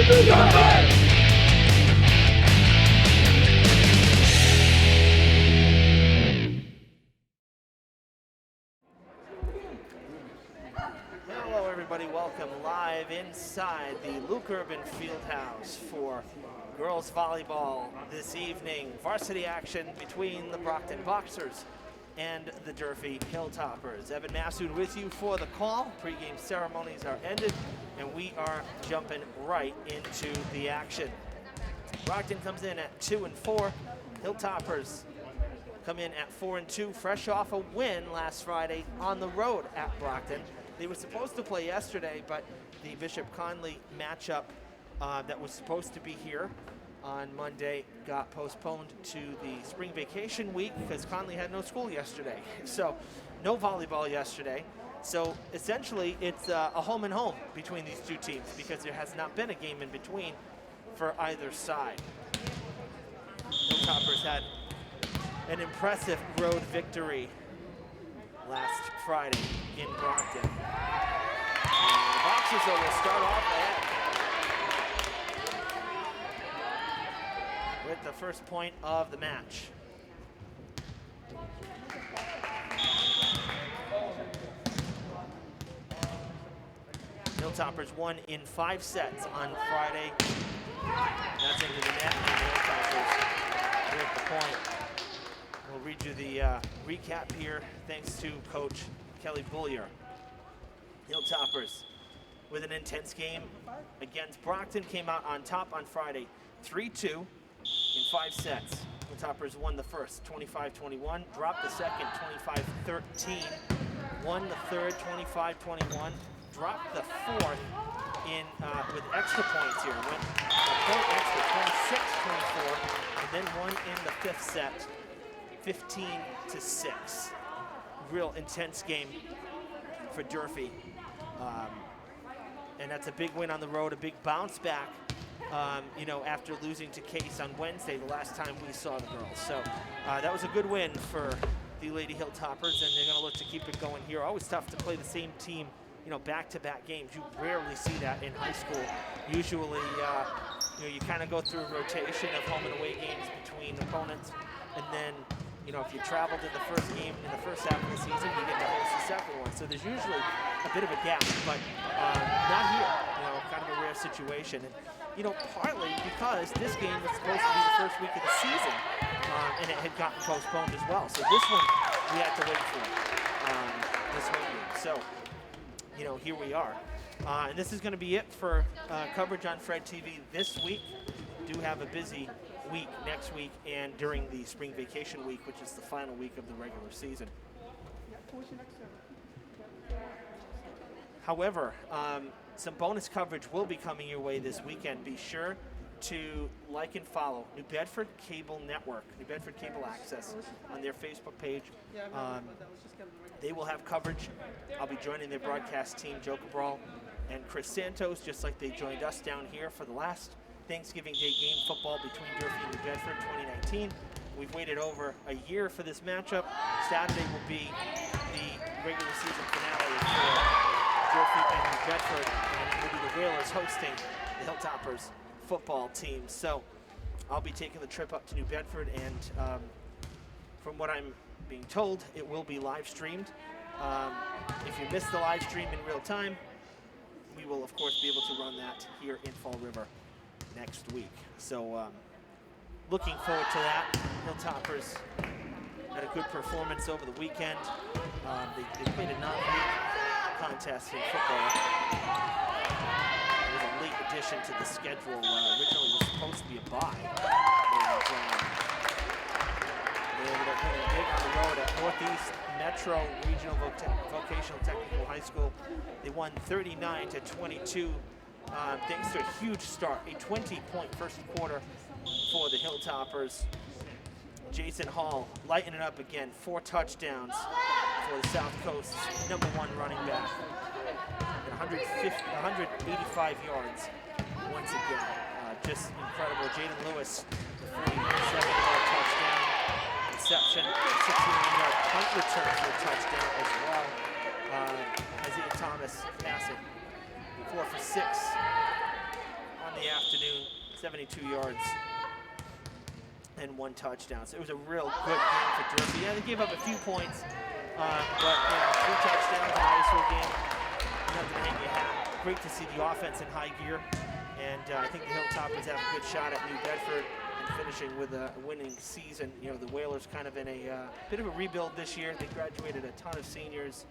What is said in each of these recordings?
Hello everybody, welcome live inside the Luke Urban Fieldhouse for girls volleyball this evening. Varsity action between the Brockton Boxers and the Durfee Hilltoppers. Evan Massoud with you for the call. Pre-game ceremonies are ended and we are jumping right into the action. Brockton comes in at 2-4. Hilltoppers come in at 4-2, fresh off a win last Friday on the road at Brockton. They were supposed to play yesterday, but the Bishop Conley matchup that was supposed to be here on Monday got postponed to the spring vacation week because Conley had no school yesterday. So no volleyball yesterday. So essentially it's a home and home between these two teams because there has not been a game in between for either side. Hilltoppers had an impressive road victory last Friday in Brockton. And the Boxers will start off ahead with the first point of the match. Hilltoppers won in 5 sets on Friday. That's into the net, and the Hilltoppers with the point. We'll read you the recap here, thanks to Coach Kelly Bullier. Hilltoppers with an intense game against Brockton came out on top on Friday, 3-2 in 5 sets. Hilltoppers won the first, 25-21, dropped the second, 25-13, won the third, 25-21, dropped the fourth in with extra points here. Went a point extra, 26-24, and then won in the 5th set, 15-6. Real intense game for Durfee. And that's a big win on the road, a big bounce back, after losing to Case on Wednesday, the last time we saw the girls. So that was a good win for the Lady Hilltoppers, and they're going to look to keep it going here. Always tough to play the same team, back-to-back games. You rarely see that in high school. Usually, you kind of go through a rotation of home and away games between opponents, and then if you traveled in the first game in the first half of the season, you get to host the second one. So there's usually a bit of a gap, but not here. Kind of a rare situation. And partly because this game was supposed to be the first week of the season, and it had gotten postponed as well. So this one we had to wait for this home game. So here we are. And this is going to be it for coverage on Fred TV this week. Do have a busy week next week and during the spring vacation week, which is the final week of the regular season. However, some bonus coverage will be coming your way this weekend. Be sure to like and follow New Bedford Cable Network, New Bedford Cable Access on their Facebook page. They will have coverage. I'll be joining their broadcast team, Joe Cabral and Chris Santos, just like they joined us down here for the last Thanksgiving Day game football between Durfee and New Bedford 2019. We've waited over a year for this matchup. Saturday will be the regular season finale for Durfee and New Bedford, and it will be the Whalers hosting the Hilltoppers football team. So I'll be taking the trip up to New Bedford, and from what I'm being told, it will be live streamed. If you miss the live stream in real time, we will of course be able to run that here in Fall River next week. So looking forward to that. Hilltoppers had a good performance over the weekend. They played a non-league contest in football. It was a late addition to the schedule. Originally it was supposed to be a bye. And they ended up winning big on the road at Northeast Metro Regional Vocational Technical High School. They won 39-22. Thanks to a huge start, a 20-point first quarter for the Hilltoppers. Jason Hall lighting it up again, 4 touchdowns for the South Coast's #1 running back. 185 yards once again. Just incredible. Jaden Lewis, the 47-yard touchdown reception, 69-yard punt return for a touchdown as well. Isaiah Thomas passing 4 for 6 on in the afternoon, 72 yards and 1 touchdown. So it was a real good game for Durfee. Yeah, they gave up a few points, but 3 touchdowns in a high school game. Nothing to hang your hat. Great to see the offense in high gear, and I think the Hilltoppers have a good shot at New Bedford and finishing with a winning season. The Whalers kind of in a bit of a rebuild this year. They graduated a ton of seniors,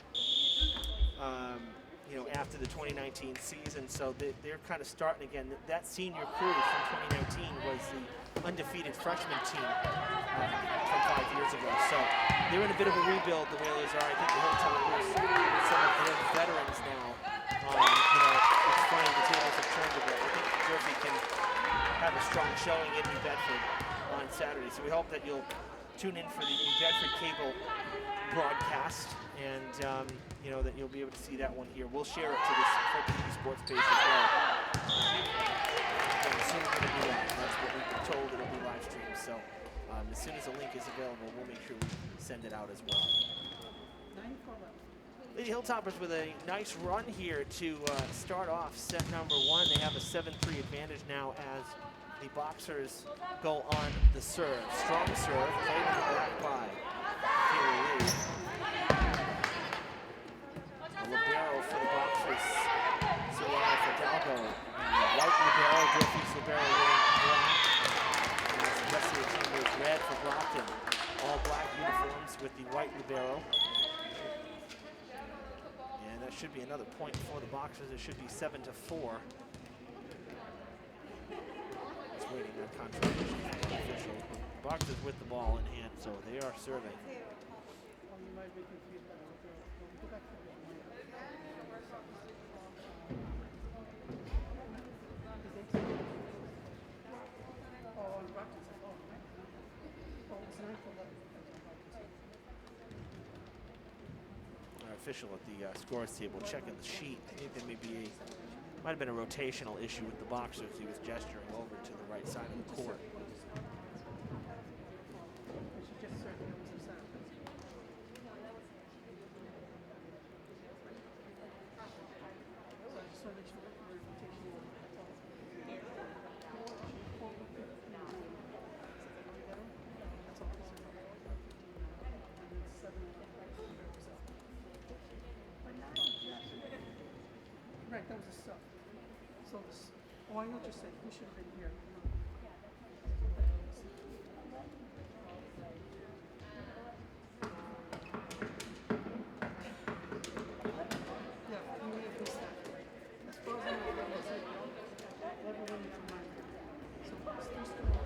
after the 2019 season, so they're kind of starting again. That senior crew from 2019 was the undefeated freshman team from 5 years ago. So they're in a bit of a rebuild, the Whalers are. I think the Hilltoppers, some of their veterans now, it's funny, the tables have turned a bit. I think Durfee can have a strong showing in New Bedford on Saturday. So we hope that you'll tune in for the New Bedford cable broadcast, and that you'll be able to see that one here. We'll share it to this TV Sports page as well. And soon we're going to do that. That's what we've been told. It'll be live streamed. So as soon as the link is available, we'll make sure we send it out as well. Lady Hilltoppers with a nice run here to start off set number 1. They have a 7-3 advantage now as the Boxers go on the serve. Strong serve, played in the back by Taylor Lee. A libero for the Boxers, Soriano Fidalgo. White libero, Durfee's libero winning black. And the rest of the team was red for Brockton. All black uniforms with the white libero. And that should be another point for the Boxers. It should be 7-4. Just waiting on confirmation from the official. Boxers with the ball in hand, so they are serving. Our official at the scores table checking the sheet. I think there might have been a rotational issue with the Boxers. He was gesturing over to the right side of the court. Right, that was a sub. So this, I know just said we should have been here. Yeah, we may have missed that. As far as I know, that was it. Level winning from mine. So it's still seven.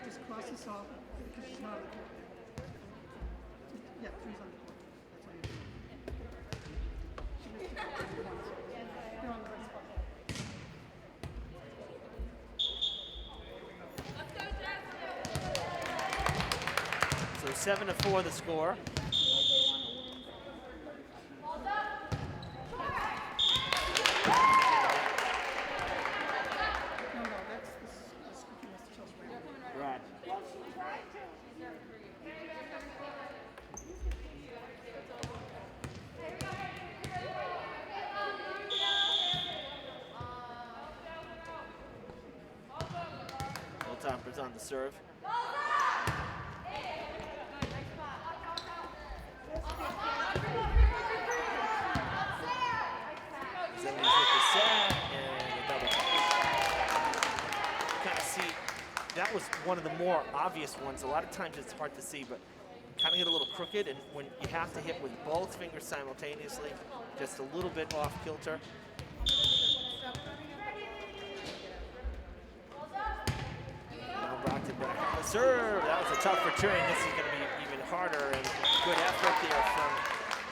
Just cross this off because she's not. Yeah, 3's on the court. That's all you do. She missed it once. They're on the right spot. So 7-4 the score. Hilltoppers on the serve. Zimmer's with the set and a double touch. Kind of see, that was one of the more obvious ones. A lot of times it's hard to see, but kind of get a little crooked, and when you have to hit with both fingers simultaneously, just a little bit off kilter. Now Brockton back on the serve. That was a tough return. This is going to be even harder, and good effort there from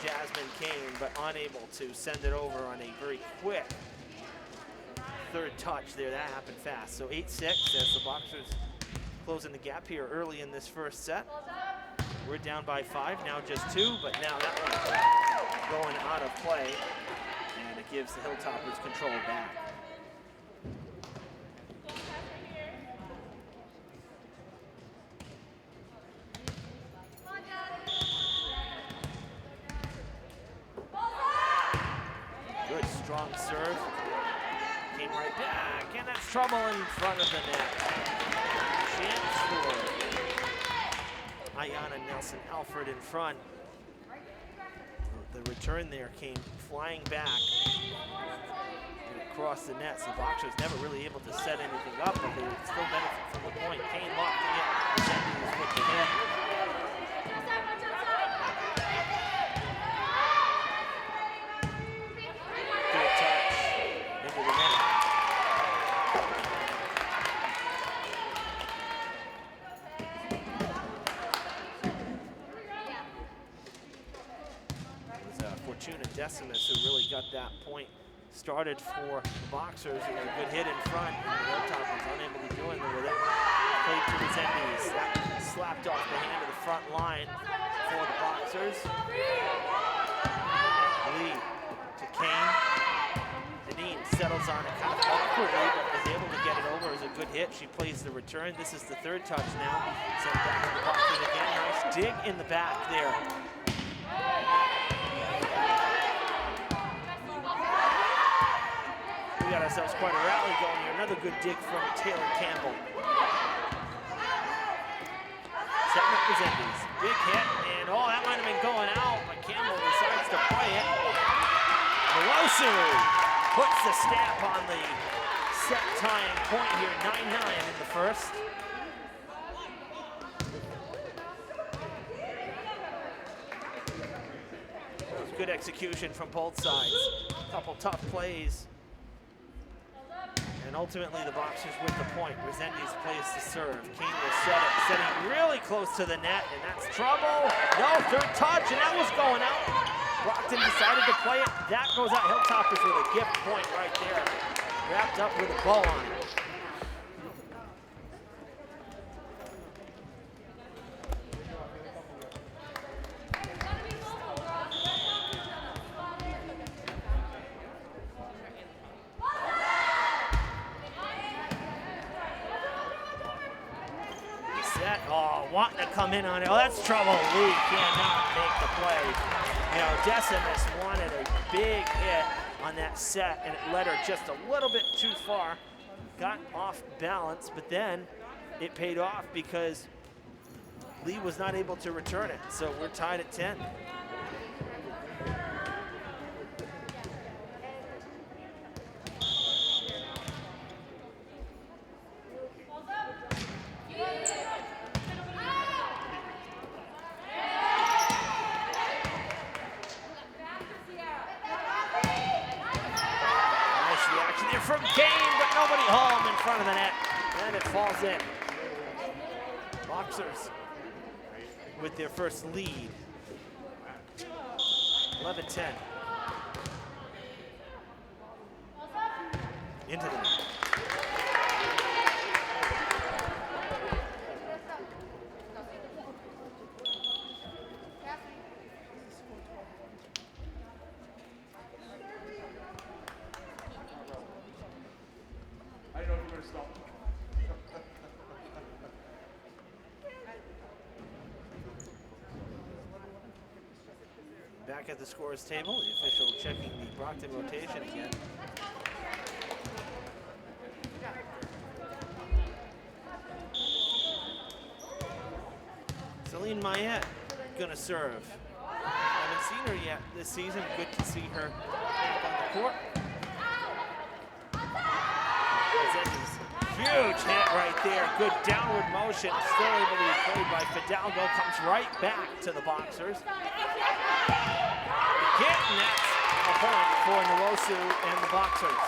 Jasmine Kane, but unable to send it over on a very quick third touch there. That happened fast. So 8-6 as the Boxers closing the gap here early in this first set. We're down by 5, now just 2, but now that one's going out of play, and it gives the Hilltoppers control back. Good strong serve. Came right back, and that's trouble in front of the net. Chance for Ayana Nelson-Alfred in front. The return there came flying back and across the net. So Boxers never really able to set anything up, but they would still benefit from the point. Kane locking it. Resendiz with the net. Good touch into the net. Fortuna Decimus who really got that point started for the Boxers. And a good hit in front. The Hilltoppers unable to do anything with it. Played to Resendiz. That slapped off the hand of the front line for the Boxers. Lee to Kane. Deneen settles on it kind of awkwardly, but is able to get it over. It was a good hit. She plays the return. This is the third touch now. Sent back to the Boxers again. Nice dig in the back there. We got ourselves quite a rally going here. Another good dig from Taylor Campbell. Setting up Resendiz. Big hit, and oh, that might have been going out, but Campbell decides to play it. Melosu puts the stamp on the set tying point here, 9-9 in the first. That was good execution from both sides. A couple tough plays. And ultimately the Boxers with the point. Resendiz plays the serve. Kane will set it, setting really close to the net, and that's trouble. No, third touch, and that was going out. Brockton decided to play it. That goes out. Hilltoppers with a gift point right there. Wrapped up with a bow on it. Oh, wanting to come in on it. Oh, that's trouble. Lee cannot make the play. You know, Decimus wanted a big hit on that set, and it led her just a little bit too far. Got off balance, but then it paid off because Lee was not able to return it. So we're tied at 10. From Kane, but nobody home in front of the net. And it falls in. Boxers with their first lead. 11-10. Into the net. Back at the scorer's table, the official checking the Brockton rotation again. Celine Mayette gonna serve. Haven't seen her yet this season. Good to see her back on the court. Huge hit right there. Good downward motion. Still able to be played by Fidalgo. Comes right back to the Boxers. Hit, and that's a point for Nwosu and the Boxers.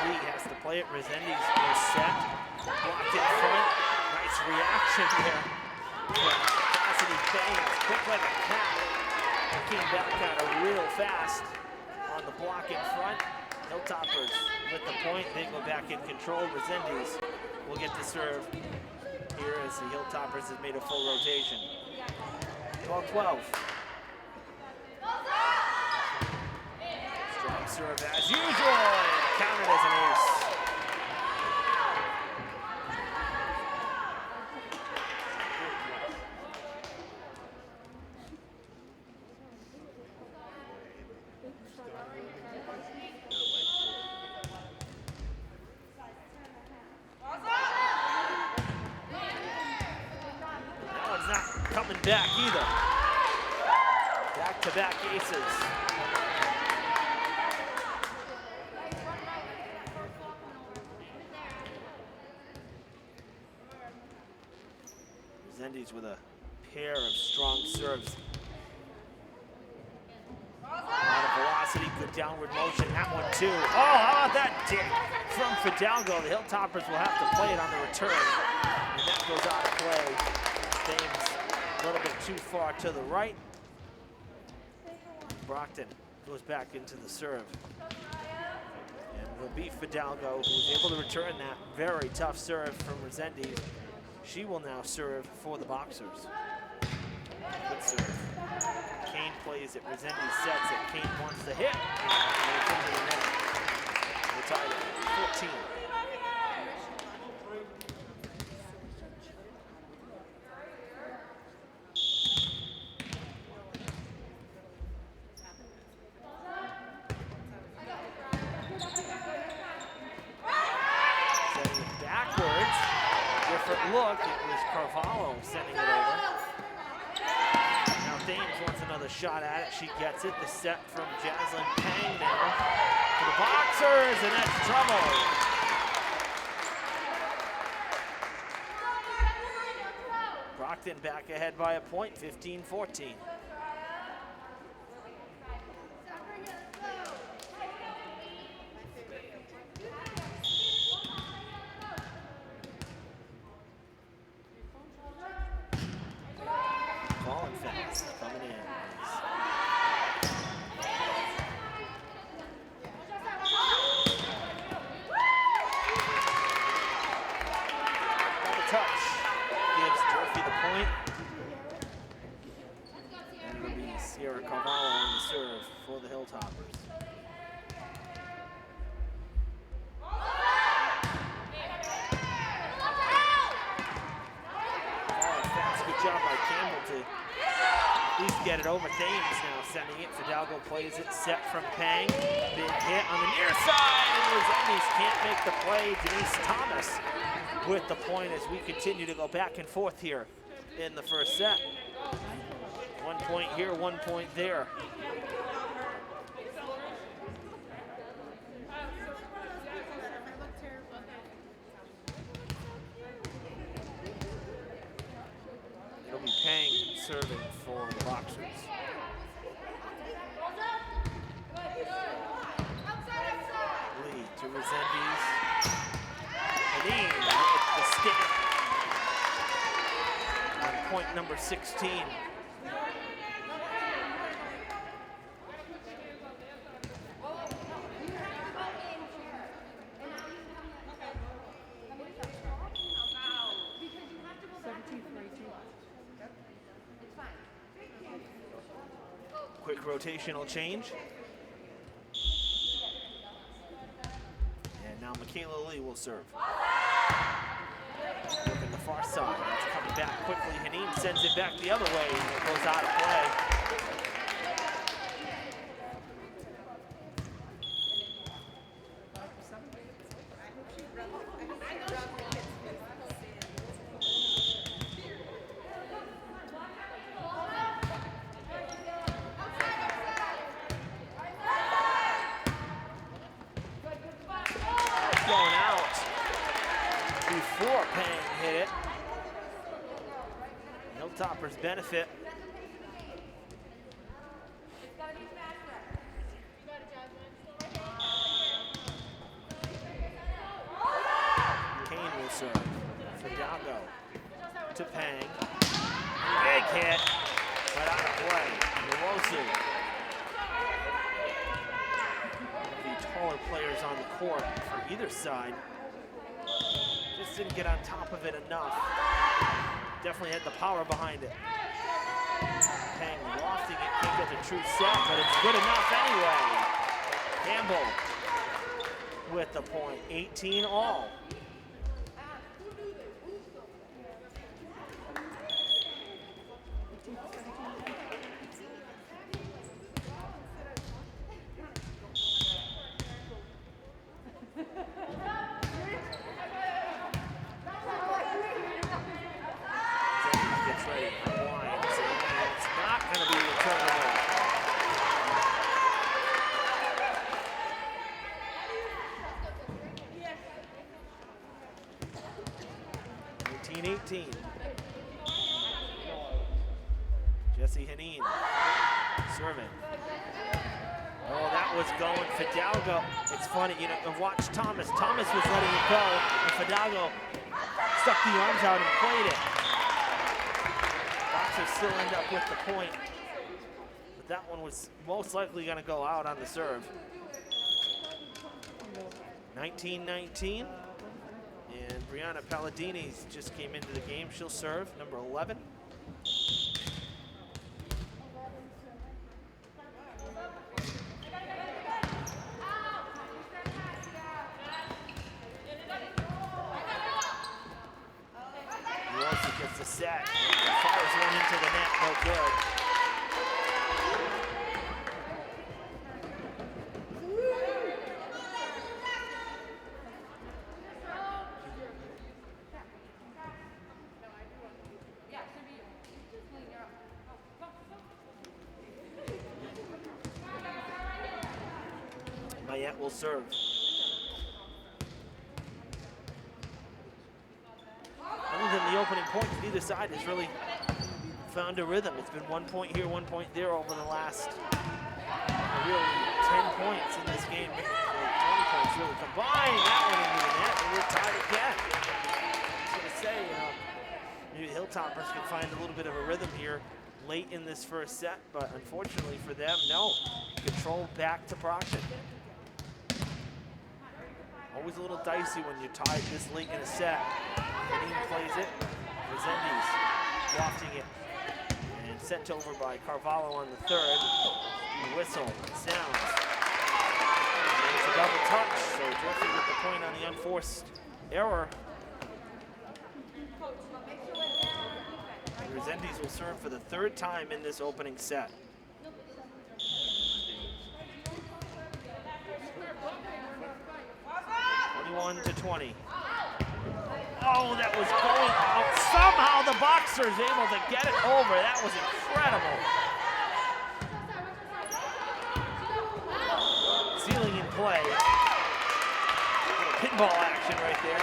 Lee has to play it. Resendiz is set. Blocked in front. Nice reaction there. Cassidy Bangs, quick like a cat. Came back at her real fast on the block in front. Hilltoppers with the point. They go back in control. Resendiz will get to serve here as the Hilltoppers has made a full rotation. 12-12. Strong serve as usual. Counted as an ace. Coming back either. Back-to-back aces. Resendiz with a pair of strong serves. A lot of velocity, good downward motion. That one too. Oh, how about that dick from Fidalgo? The Hilltoppers will have to play it on the return. And that goes out of play. Thames a little bit too far to the right. Brockton goes back into the serve. And will beat Fidalgo, who was able to return that very tough serve from Resendiz. She will now serve for the Boxers. Good serve. Kane plays it, Resendiz sets it. Kane wants the hit. And it's into the net. We're tied at 14. Look, it was Carvalho sending it over. Now Thames wants another shot at it. She gets it. The set from Jaslyn Pang now for the Boxers, and that's trouble. Brockton back ahead by a point, 15-14. Coming in. Double touch gives Durfee the point. And it'll be Sierra Carvalho on the serve for the Hilltoppers. Good job by Campbell to at least get it over. Thames now sending it. Fidalgo plays it. Set from Pang. Big hit on the near side. And Resendiz can't make the play. Denise Thomas with the point as we continue to go back and forth here in the first set. 1 point here, 1 point there. It'll be Pang serving for the Boxers. Lee to Resendiz. Haneen with the stamp on point number 16. Quick rotational change. And now Michaela Lee will serve. Looking the far side. That's coming back quickly. Haneen sends it back the other way. And it goes out of play. Going out before Pang hit it. Hilltoppers benefit. Kane will serve. Fidalgo to Pang. Big hit, but out of play. Morosu. The taller players on the court for either side. Just didn't get on top of it enough. Definitely had the power behind it. Pang lofting it, can't get the true set, but it's good enough anyway. Campbell with the point, 18 all. Gets ready to unwind, so it's not going to be returnable. 19-18. Jesse Haneen serving. Oh, that was going. Fidalgo. It's funny, you know, watch Thomas. Thomas was letting it go, and Fidalgo stuck the arms out and played it. Boxers still end up with the point, but that one was most likely going to go out on the serve. 19-19. And Brianna Palladini just came into the game. She'll serve, number 11. He also gets the set. Fires one into the net, no good. Mayette will serve. Other than the opening points, either side has really found a rhythm. It's been 1 point here, 1 point there over the last really 10 points in this game. 20 points really combined. That one into the net, and we're tied again. I was going to say, you know, maybe the Hilltoppers can find a little bit of a rhythm here late in this first set, but unfortunately for them, no. Control back to Brockton. Always a little dicey when you're tied this late in a set. Haneen plays it. Resendiz wafting it. And sent over by Carvalho on the third. The whistle sounds. And it's a double touch, so Durfee with the point on the unforced error. And Resendiz will serve for the third time in this opening set. 21-20. Oh, that was going out. Somehow the Boxers able to get it over. That was incredible. Ceiling in play. Little pinball action right there.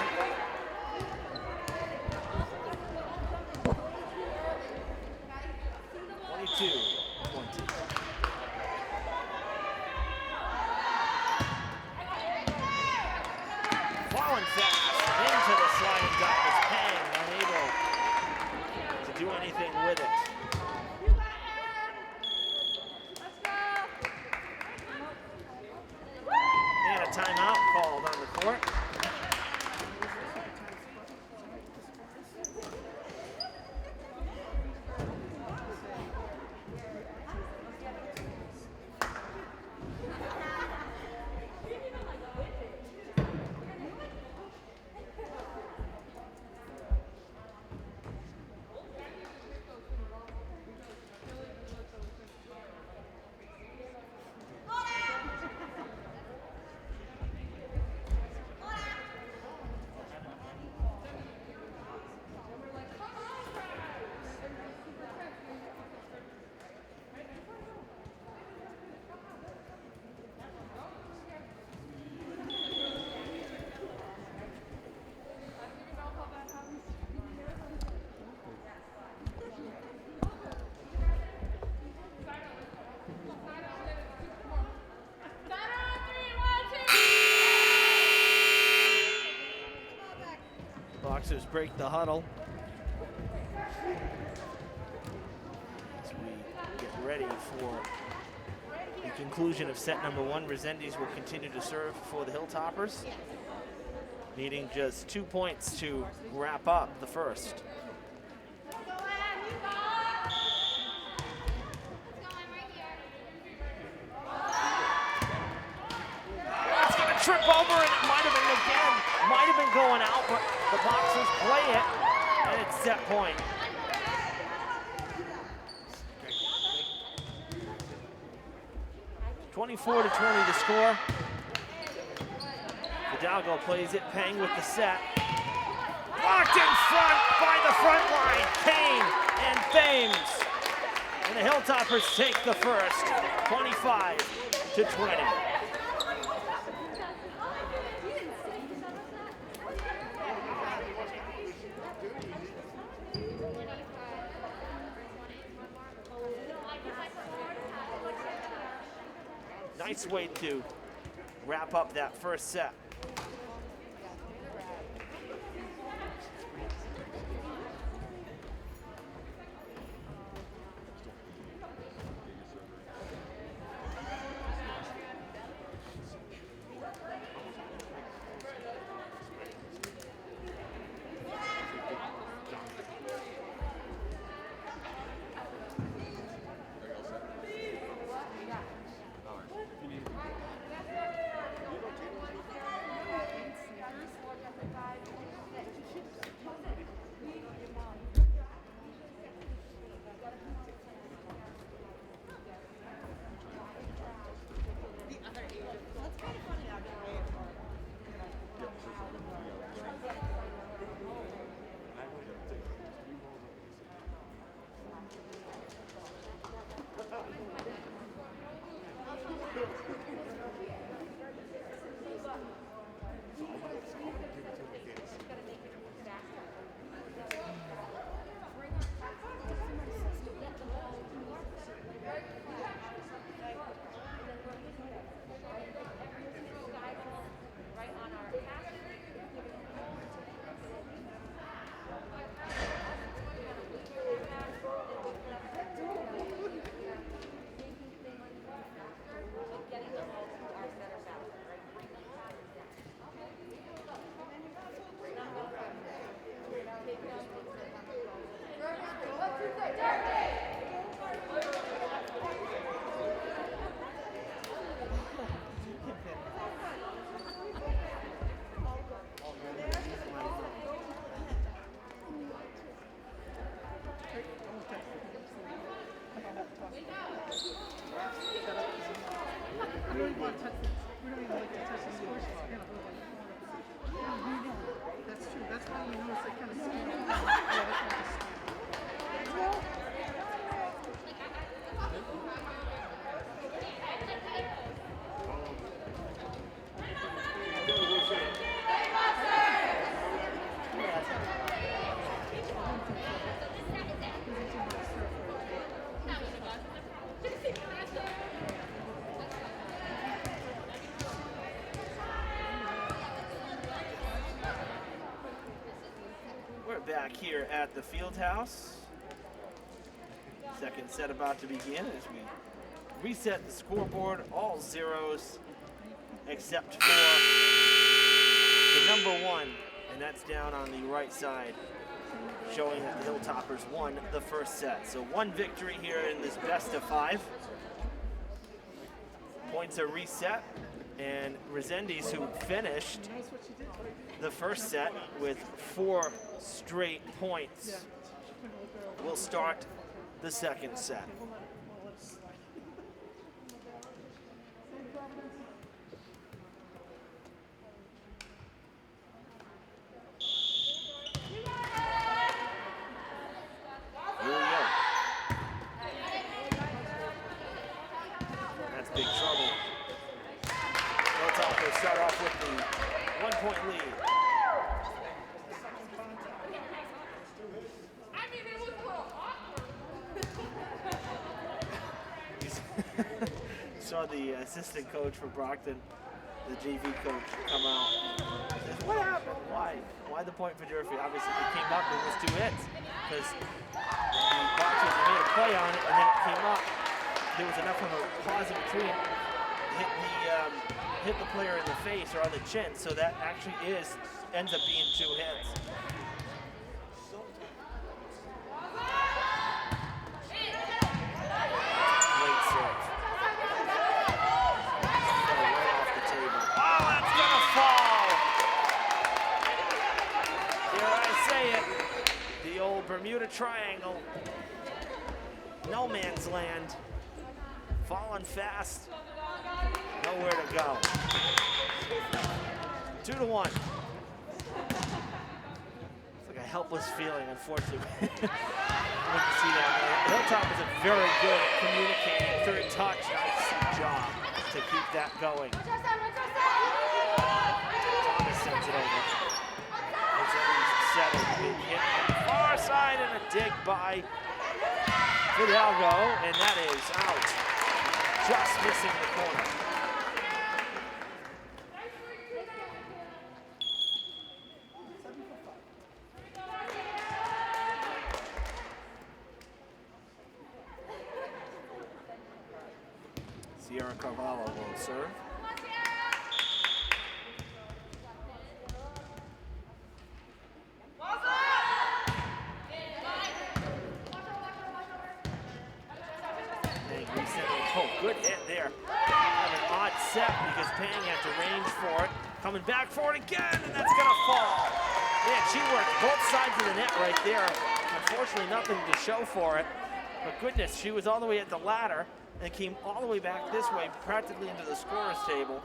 Falling fast into the sliding dot was Pang, unable to do anything with it. And a timeout called on the court. Boxers break the huddle. ready for the conclusion of set number 1. Resendiz will continue to serve for the Hilltoppers, needing just 2 points to wrap up the first. It's going to trip over, and it might have been again, might have been going out, but the Boxers play it, and it's set point. 24-20 to score. Hidalgo plays it, Pang with the set. Blocked in front by the front line, Kane and Thames. And the Hilltoppers take the first, 25-20. Nice way to wrap up that first set. Back here at the field house. Second set about to begin as we reset the scoreboard, all zeros except for the number 1, and that's down on the right side, showing that the Hilltoppers won the first set. So 1 victory here in this best of 5. Points are reset, and Resendiz, who finished the first set with 4 straight points, will start the second set. Here we go. That's big trouble. Hilltoppers start off with the 1-point lead. Saw the assistant coach for Brockton, the JV coach, come out. Says, what happened? Why the point for Durfee? Obviously, it came up, it was 2 hits because the Boxers made a play on it, and then it came up. there was enough of a pause in between, hit the player in the face or on the chin, so that actually ends up being 2 hits. Great serve. Fell right off the table. Oh, that's gonna fall! Here I say it, the old Bermuda Triangle. No man's land. Falling fast. Nowhere to go. 2-1. It's like a helpless feeling, unfortunately. Look to see that. Hilltop is a very good at communicating. Third touch. Nice job to keep that going. Thomas sends it over. Settled. Big hit on the far side and a dig by Fidalgo, and that is out. Just missing the corner. Sierra Carvalho will serve. Oh, good hit there. Kind of an odd set because Pang had to range for it. Coming back for it again, and that's gonna fall. Man, she worked both sides of the net right there. Unfortunately, nothing to show for it. But goodness, she was all the way at the ladder and came all the way back this way, practically into the scorer's table.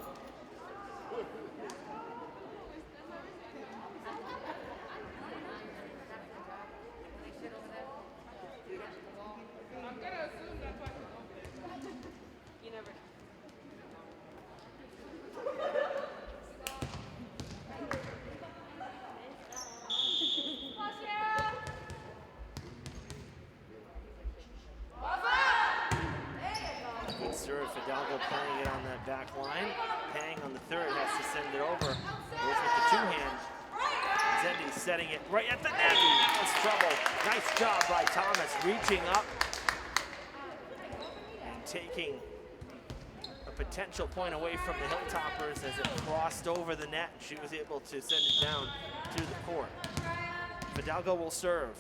Serve, Fidalgo playing it on that back line. Pang on the third has to send it over. Goes with the 2-hand. Zendy setting it right at the net. That was trouble. Nice job by Thomas reaching up and taking a potential point away from the Hilltoppers as it crossed over the net. She was able to send it down to the court. Fidalgo will serve.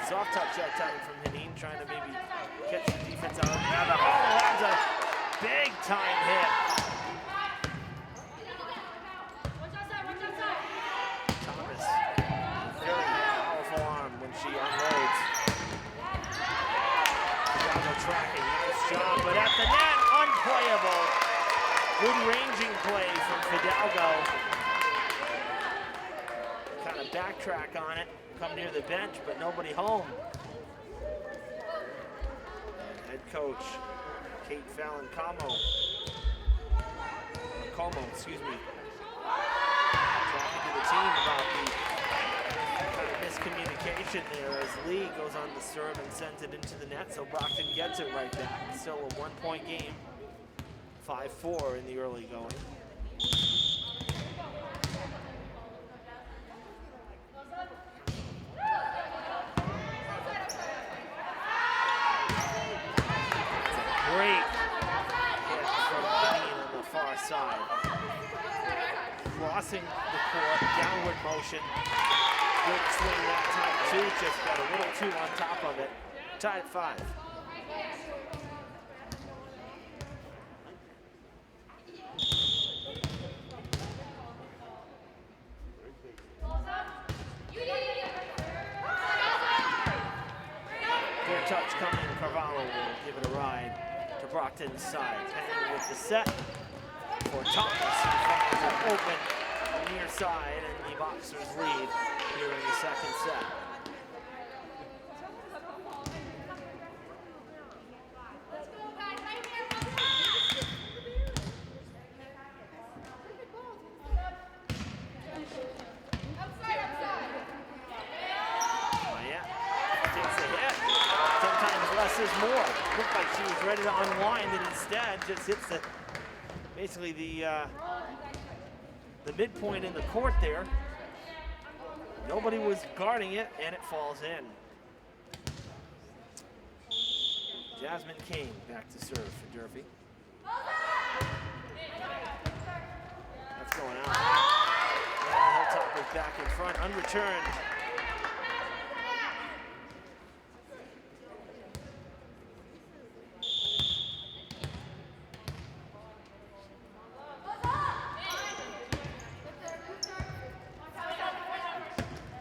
Soft touch that time from Haneen, trying to maybe catch the defense out. Oh, that's a big time hit. Thomas, very powerful arm when she unloads. Fidalgo tracking, nice job, but at the net, unplayable. Good ranging play from Fidalgo. Kind of backtrack on it. Come near the bench, but nobody home. Head coach Kate Fallon Como, excuse me, talking to the team about the kind of miscommunication there as Lee goes on the serve and sends it into the net, so Brockton gets it right back. Still a 1-point game, 5-4 in the early going. Great hit from Haneen on the far side. Crossing the court, downward motion. Good swing that time too, just got a little too on top of it. Tied at 5. Fair touch coming, Carvalho will give it a ride to Brockton's side. Pang with the set for Thomas, who finds it open near side, and the Boxers lead here in the second set. she was ready to unwind, and instead just hits basically the midpoint in the court there. Nobody was guarding it, and it falls in. Jasmine Kane back to serve for Durfee. That's going out. And Hilltopper's back in front, unreturned.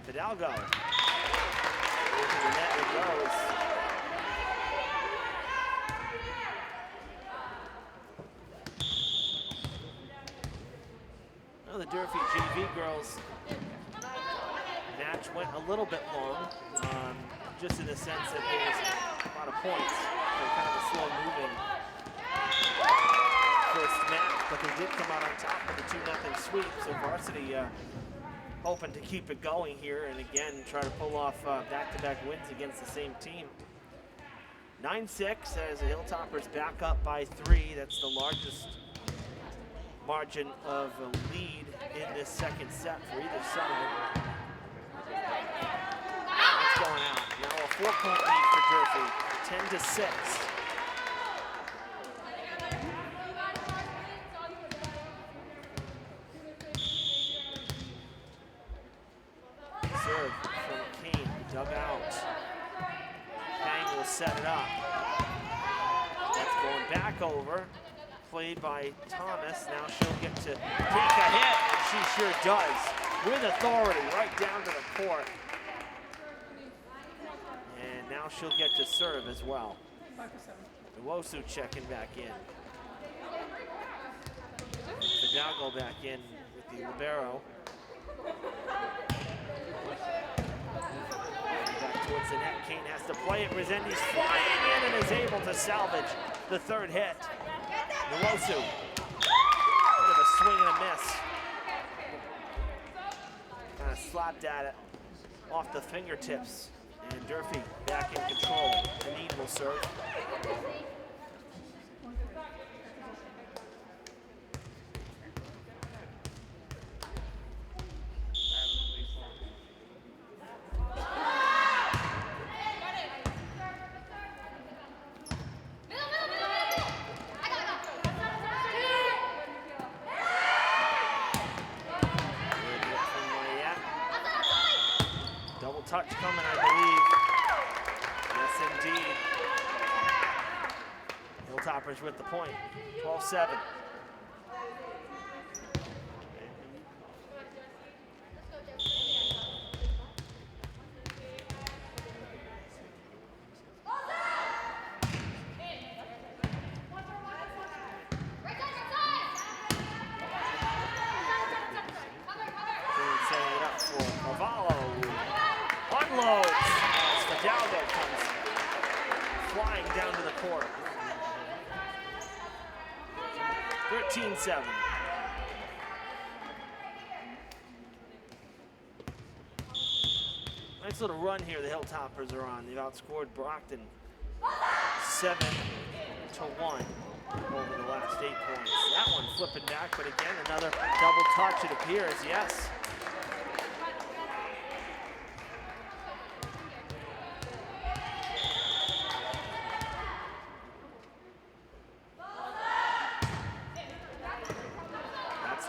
Fidalgo. Into the net it goes. Well, the Durfee JV girls match went a little bit long, just in the sense that there was a lot of points. They're kind of a slow-moving first match, but they did come out on top with a 2-0 sweep. So varsity hoping to keep it going here and again try to pull off back-to-back wins against the same team. 9-6 as the Hilltoppers back up by 3. That's the largest margin of a lead in this second set for either side. That's going out. Now a 4-point lead for Durfee, 10-6. Serve from Kane, dug out. Hang will set it up. That's going back over. Played by Thomas. Now she'll get to take a hit, and she sure does. With authority, right down to the court. And now she'll get to serve as well. Nwosu checking back in. Fidalgo back in with the libero. Back towards the net. Kane has to play it. Resendiz flying in and is able to salvage the third hit. Nwosu. Bit of a swing and a miss. Kind of slapped at it off the fingertips. And Durfee back in control. Deneen will serve. Touch coming, I believe. Yes, indeed. Hilltoppers with the point. 12-7. Setting it up for Cavallo. Unloads as Fidalgo comes flying down to the court. 13-7. Nice little run here the Hilltoppers are on. They've outscored Brockton 7-1 over the last 8 points. That one flipping back, but again, another double touch it appears, yes.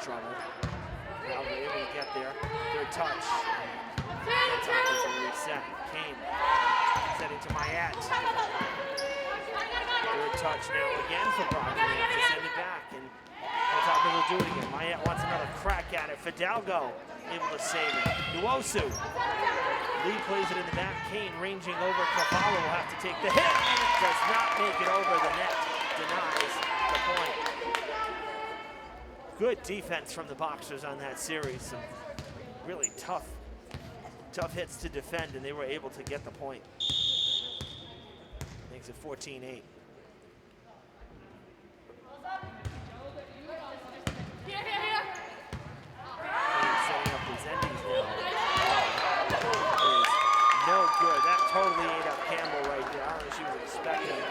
Trouble. Now they're able to get there. Third touch. Hilltoppers will reset. Kane setting to Mayette. Third touch now again for Brockton. They have to send it back, and Hilltoppers will do it again. Mayette wants another crack at it. Fidalgo able to save it. Nwosu. Lee plays it in the back. Kane ranging over. Cavallo will have to take the hit. Does not make it over the net. Denies the point. Good defense from the Boxers on that series. Some really tough hits to defend, and they were able to get the point. Makes it 14-8. Setting up Resendiz now. No good. That totally ate up Campbell right there. I don't know if she was expecting it.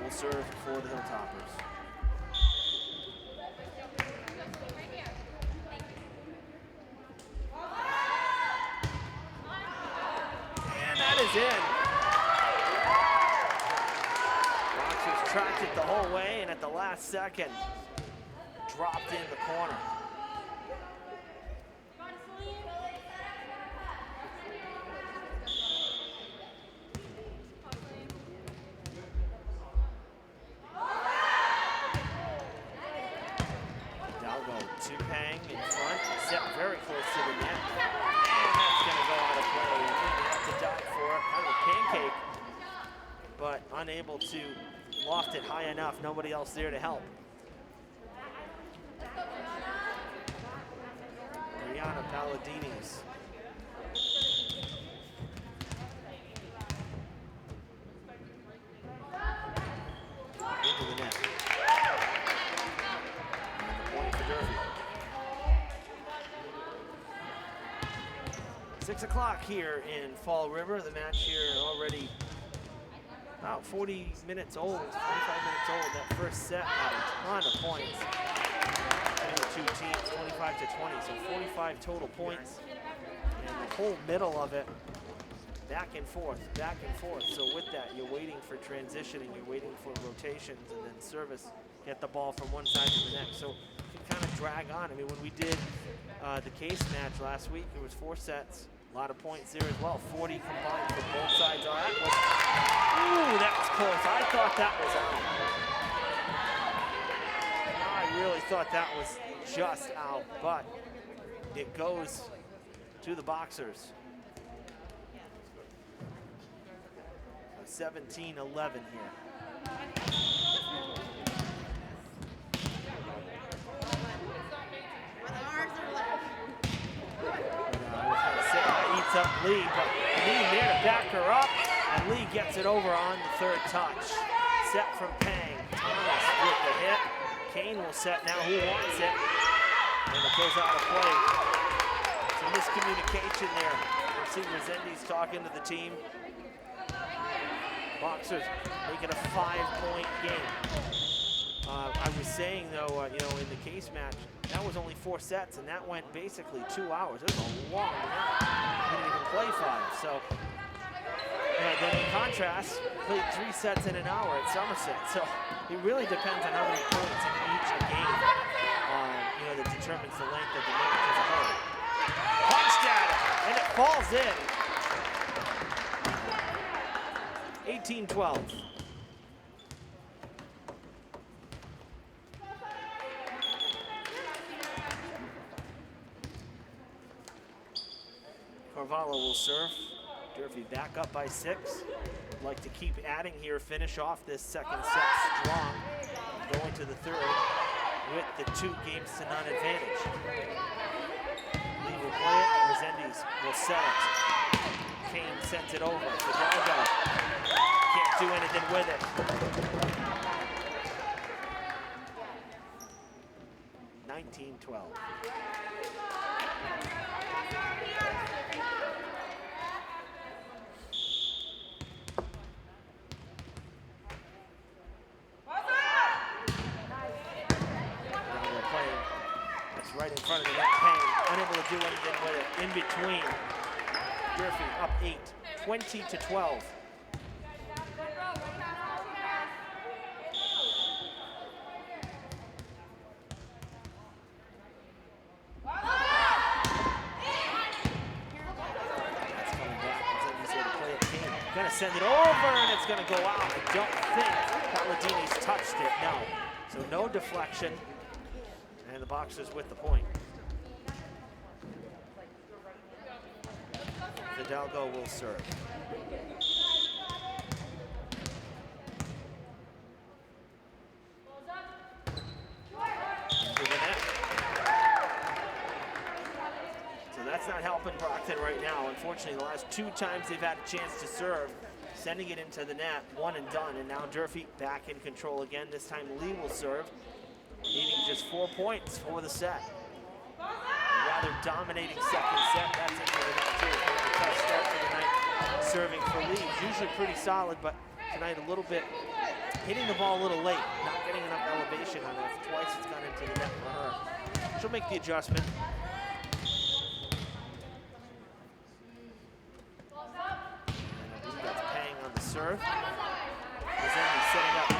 will serve for the Hilltoppers. And that is in. Boxers tracked it the whole way, and at the last second, dropped in the corner. Pang in front, set very close to the net, and that's going to go out of play. He had to dive for it, kind of a pancake, but unable to loft it high enough. Nobody else there to help. Brianna Palladini's. Into the net. 6 o'clock here in Fall River. The match here already about 40 minutes old, 45 minutes old. That first set had a ton of points between the two teams, 25 to 20, so 45 total points. And the whole middle of it, back and forth, back and forth. So with that, you're waiting for transitioning, you're waiting for rotations, and then service, get the ball from one side to the next. So it can kind of drag on. I mean, when we did the case match last week, it was 4 sets. A lot of points there as well, 40 combined for both sides. Oh, that was, ooh, that was close. I thought that was out. I really thought that was just out, but it goes to the Boxers. 17-11 here. Eats up Lee, but Lee there to back her up, and Lee gets it over on the third touch. Set from Pang. Thomas with the hit. Kane will set now. Who wants it? And it goes out of play. Some miscommunication there. You see Resendiz talking to the team. Boxers make it a 5-point game. I was saying though, you know, in the case match, that was only 4 sets, and that went basically 2 hours. It was a long match. We didn't even play 5. So, then in contrast, played 3 sets in an hour at Somerset. So it really depends on how many points in each game, you know, that determines the length of the match as a whole. Punched at it, and it falls in. 18-12. Carvalho will serve. Durfee back up by 6. Like to keep adding here, finish off this second set strong. Going to the third with the 2 games to none advantage. Lee will play it. Resendiz will set it. Kane sends it over. Fidalgo can't do anything with it. 19-12. Right in front of the net, Payne, unable to do anything with it. In between, Durfee up 8, 20-12. That's coming back. He's able to play it. Payne gonna send it over, and it's gonna go out. I don't think Palladini's touched it. No. So no deflection. And the Boxers with the point. Fidalgo will serve. Into the net. So that's not helping Brockton right now. Unfortunately, the last 2 times they've had a chance to serve, sending it into the net, 1 and done. And now Durfee back in control again. This time Lee will serve. Needing just 4 points for the set. A rather dominating second set. That's it for the night, too. Kind of a tough start for the night. Serving for Lee. Usually pretty solid, but tonight a little bit hitting the ball a little late, not getting enough elevation on it. Twice it's gone into the net for her. She'll make the adjustment. And I believe that's Pang on the serve. Zenny setting up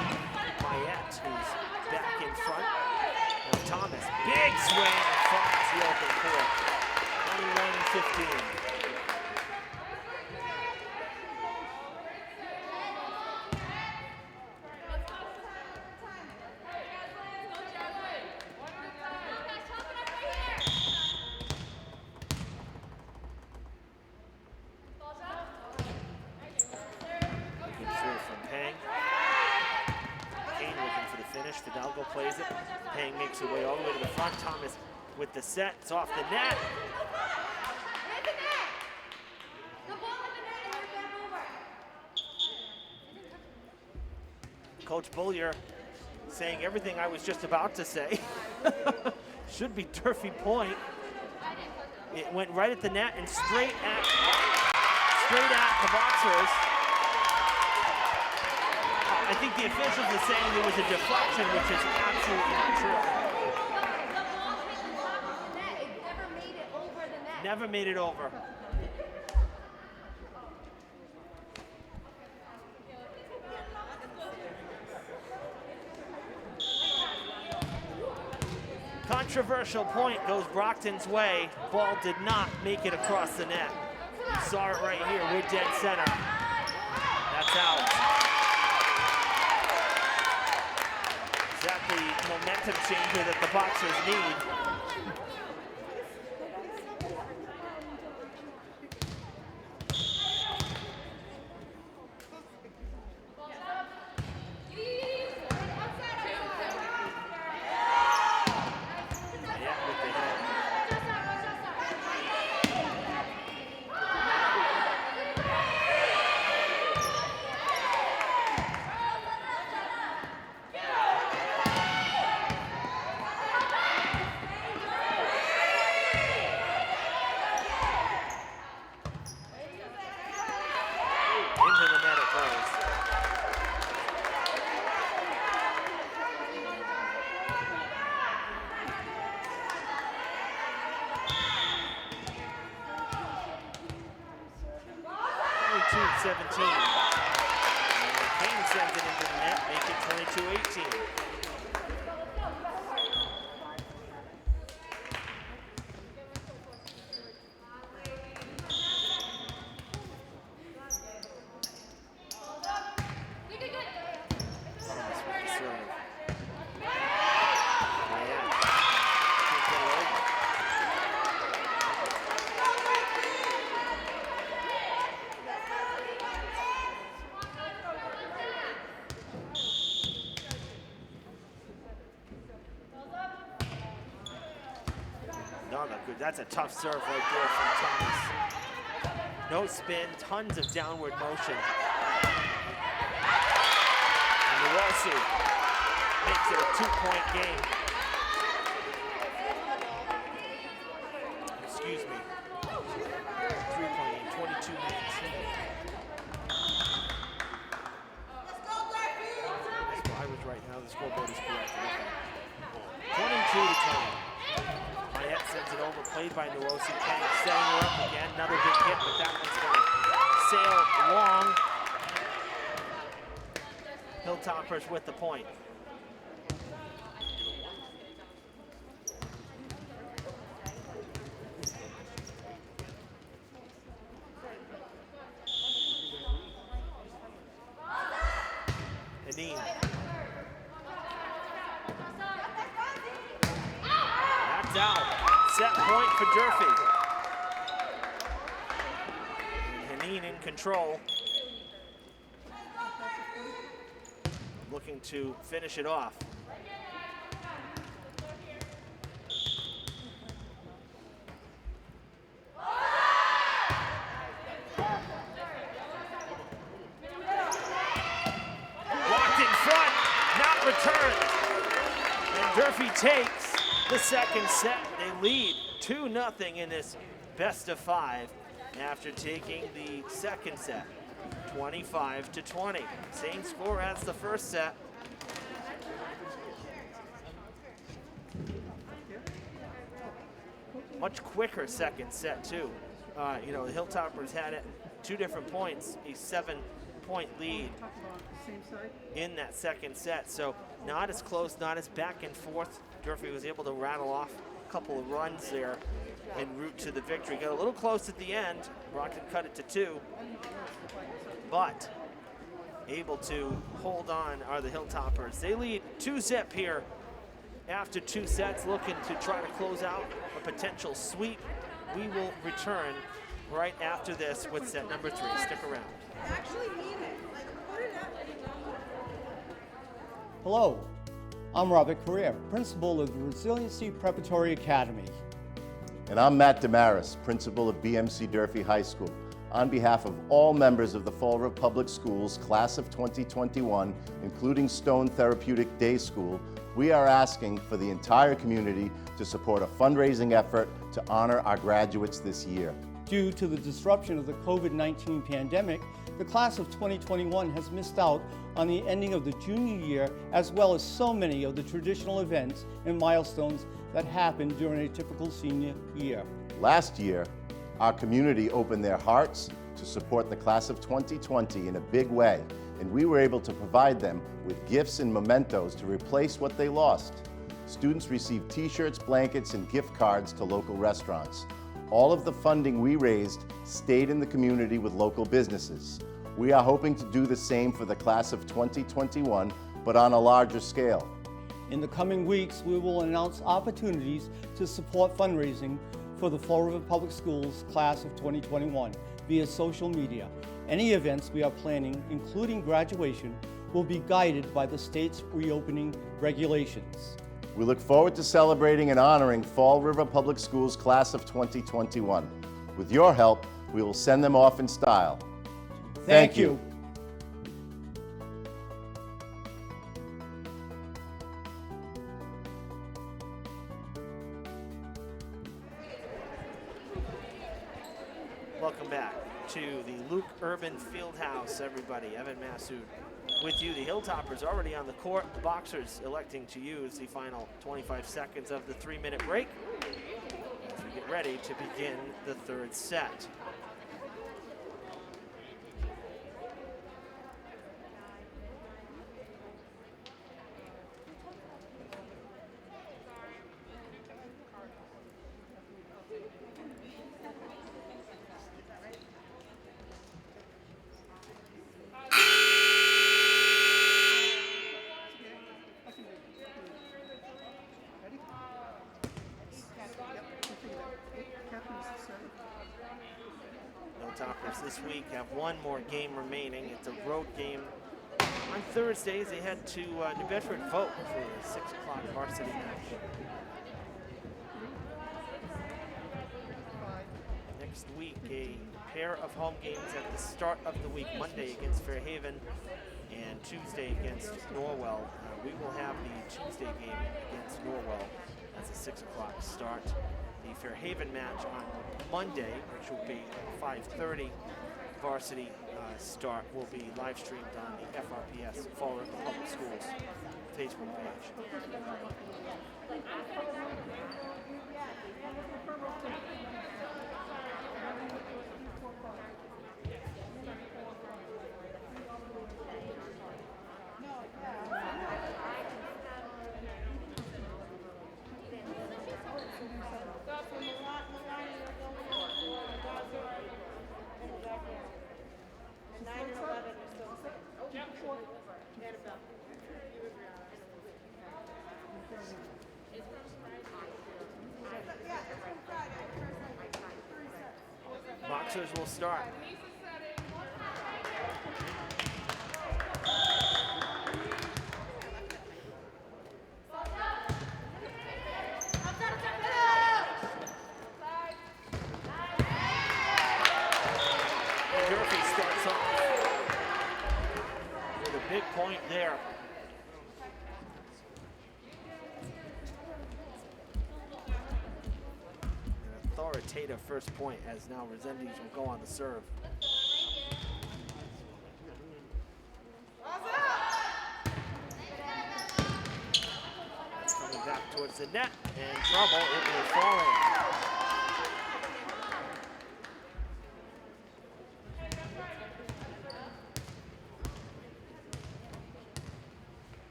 Mayette, who's back in front. And Thomas, big swing, finds the open court. 21-15. Fidalgo plays it. Pang makes her way all the way to the front. Thomas with the set. It's off the net. Coach Bullier saying everything I was just about to say. Should be Durfee point. It went right at the net and straight at the boxers. I think the officials are saying there was a deflection, which is absolutely not true. The ball hit the top of the net. It never made it over the net. Never made it over. Controversial point goes Brockton's way. Ball did not make it across the net. You saw it right here. We're dead center. That's out. Is that the momentum changer that the boxers need? Kane sends it into the net, make it 22-18. That's a tough serve right there from Thomas. No spin, tons of downward motion. And Nuosu makes it a 2-point game. Excuse me. 3-point game, 22-19. I was right now, the scoreboard is correct. 22-20. Mayette sends it over, played by Nuosu. Pang setting her up again. Another big hit, but that one's going to sail long. Hilltoppers with the point. Hadeen. That's out. Set point for Durfee. Hadeen in control. Looking to finish it off. Blocked in front, not returned. And Durfee takes the second set. They lead 2-0 in this best of 5 after taking the second set. 25-20. Same score as the first set. Much quicker second set too. The Hilltoppers had it 2 different points, a 7-point lead in that second set. So not as close, not as back and forth. Durfee was able to rattle off a couple of runs there en route to the victory. Got a little close at the end. Brockton cut it to 2, but able to hold on are the Hilltoppers. They lead 2-0 here after 2 sets, looking to try to close out a potential sweep. We will return right after this with set number 3. Stick around. Hello, I'm Robert Correa, principal of the Resiliency Preparatory Academy. And I'm Matt Damaris, principal of BMC Durfee High School. On behalf of all members of the Fall River Public Schools class of 2021, including Stone Therapeutic Day School, we are asking for the entire community to support a fundraising effort to honor our graduates this year. Due to the disruption of the COVID-19 pandemic, the class of 2021 has missed out on the ending of the junior year, as well as so many of the traditional events and milestones that happen during a typical senior year. Last year, our community opened their hearts to support the class of 2020 in a big way, and we were able to provide them with gifts and mementos to replace what they lost. Students received t-shirts, blankets, and gift cards to local restaurants. All of the funding we raised stayed in the community with local businesses. We are hoping to do the same for the class of 2021, but on a larger scale. In the coming weeks, we will announce opportunities to support fundraising for the Fall River Public Schools class of 2021 via social media. Any events we are planning, including graduation, will be guided by the state's reopening regulations. We look forward to celebrating and honoring Fall River Public Schools class of 2021. With your help, we will send them off in style. Thank you. Welcome back to the Luke Urban Fieldhouse, everybody. Evan Massoud with you. The Hilltoppers already on the court. The Boxers electing to use the final 25 seconds of the 3-minute break as we get ready to begin the 3rd set. Hilltoppers this week have one more game remaining. It's a road game. On Thursdays, they head to New Bedford Vote for a 6 o'clock varsity match. Next week, a pair of home games at the start of the week. Monday against Fairhaven and Tuesday against Norwell. We will have the Tuesday game against Norwell. That's a 6 o'clock start. The Fairhaven match on Monday, which will be a 5:30 varsity start, will be live streamed on the FRPS Fall River Public Schools Facebook page. Boxers will start. Durfee starts off with a big point there. Authoritative first point as now Resendiz will go on the serve. towards the net, and trouble. It will fall in.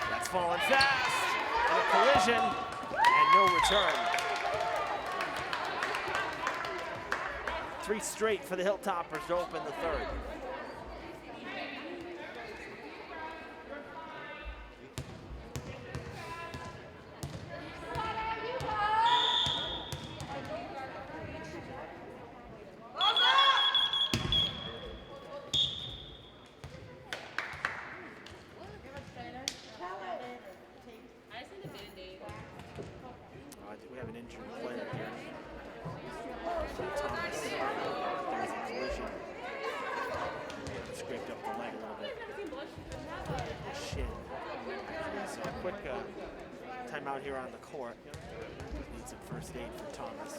That's falling fast, and a collision, and no return. 3 straight for the Hilltoppers to open the third. I think we have an injured player here. Thomas. There was a collision. Scraped up the leg a little bit. The shin. So a quick timeout here on the court. Need some first aid for Thomas.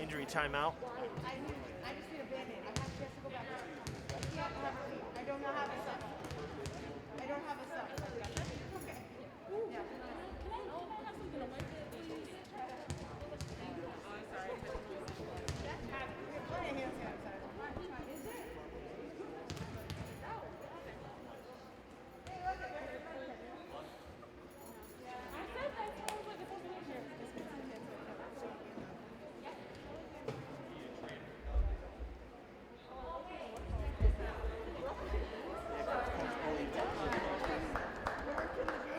Injury timeout. I just need a Band-Aid. I have to go back. I don't know how to suck. I don't have a suck. Okay. Yeah. Can I have something to wipe it? Oh, sorry. There's plenty of hand sanitizer. Is it? Hey, look at that. I said that sounds like it's over here.